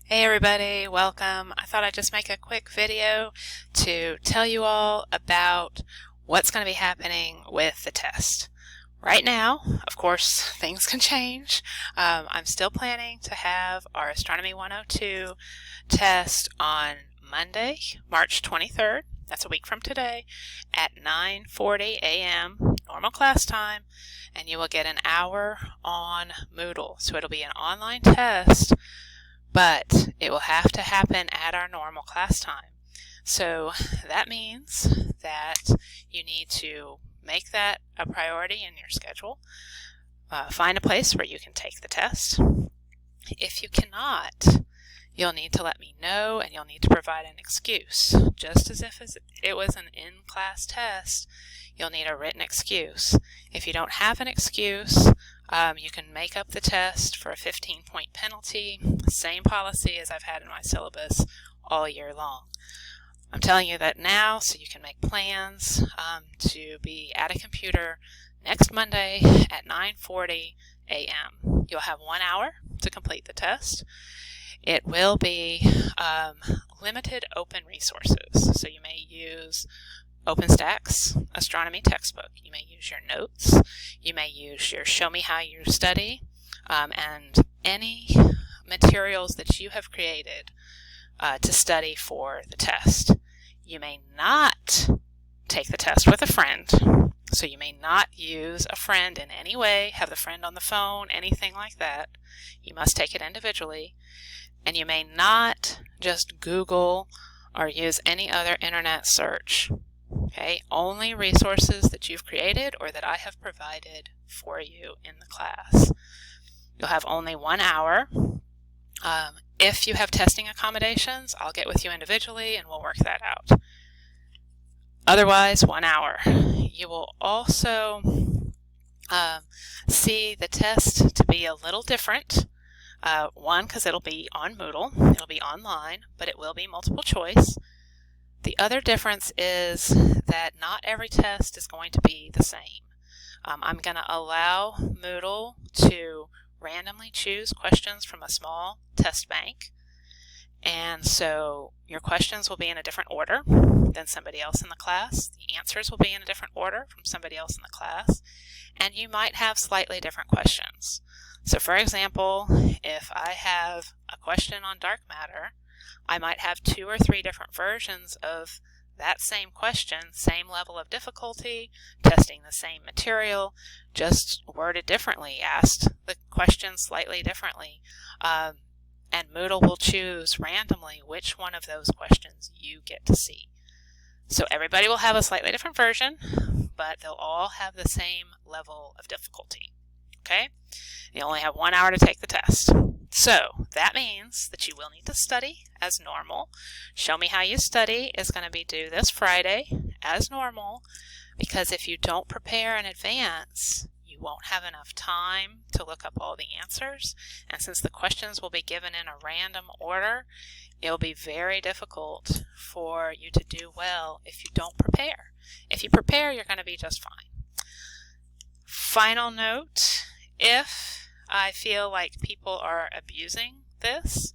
Hey everybody, welcome. I thought I'd just make a quick video to tell you all about what's going to be happening with the test. Right now, of course, things can change. I'm still planning to have our Astronomy 102 test on Monday, March 23rd. That's a week from today at 9:40 a.m. normal class time, and you will get an hour on Moodle. So it'll be an online test, but it will have to happen at our normal class time. So that means that you need to make that a priority in your schedule. Find a place where you can take the test. If you cannot, you'll need to let me know and you'll need to provide an excuse. Just as if it was an in-class test, you'll need a written excuse. If you don't have an excuse, you can make up the test for a 15-point penalty. Same policy as I've had in my syllabus all year long. I'm telling you that now so you can make plans to be at a computer next Monday at 9:40 a.m. You'll have 1 hour to complete the test. It will be limited open resources, so you may use OpenStax astronomy textbook. You may use your notes. You may use your Show Me How You Study, and any materials that you have created to study for the test. You may not take the test with a friend, so you may not use a friend in any way, have the friend on the phone, anything like that. You must take it individually. And you may not just Google or use any other internet search. Okay, only resources that you've created or that I have provided for you in the class. You'll have only 1 hour. If you have testing accommodations, I'll get with you individually and we'll work that out. Otherwise, 1 hour. You will also see the test to be a little different. One, because it'll be on Moodle, it'll be online, but it will be multiple choice. The other difference is that not every test is going to be the same. I'm going to allow Moodle to randomly choose questions from a small test bank, and so your questions will be in a different order than somebody else in the class. The answers will be in a different order from somebody else in the class, and you might have slightly different questions. So for example, if I have a question on dark matter, I might have 2 or 3 different versions of that same question, same level of difficulty, testing the same material, just worded differently, asked the question slightly differently, and Moodle will choose randomly which one of those questions you get to see. So everybody will have a slightly different version, but they'll all have the same level of difficulty. Okay? You only have 1 hour to take the test. So that means that you will need to study as normal. Show Me How You Study is going to be due this Friday as normal, because if you don't prepare in advance, you won't have enough time to look up all the answers. And since the questions will be given in a random order, it'll be very difficult for you to do well if you don't prepare. If you prepare, you're going to be just fine. Final note, if I feel like people are abusing this,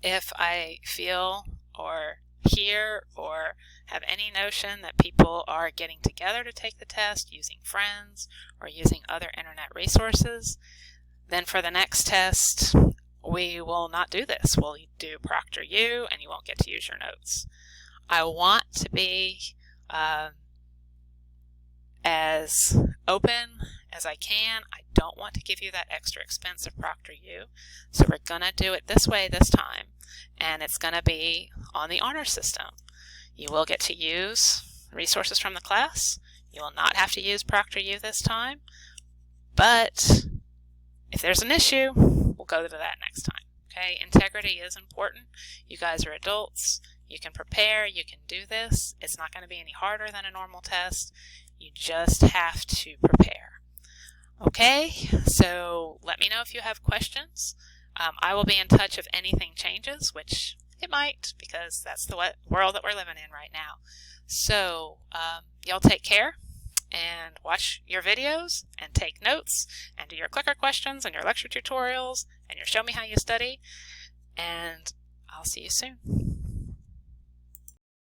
if I feel or hear or have any notion that people are getting together to take the test using friends or using other internet resources, then for the next test, we will not do this. We'll do ProctorU and you won't get to use your notes. I want to be as open as I can. I don't want to give you that extra expense of ProctorU, so we're going to do it this way this time, and it's going to be on the honor system. You will get to use resources from the class. You will not have to use ProctorU this time, but if there's an issue, we'll go to that next time. Okay, integrity is important. You guys are adults. You can prepare. You can do this. It's not going to be any harder than a normal test. You just have to prepare. Okay, so let me know if you have questions. I will be in touch if anything changes, which it might, because that's the world that we're living in right now. So y'all take care and watch your videos and take notes and do your clicker questions and your lecture tutorials and you'll show me how you study, and I'll see you soon.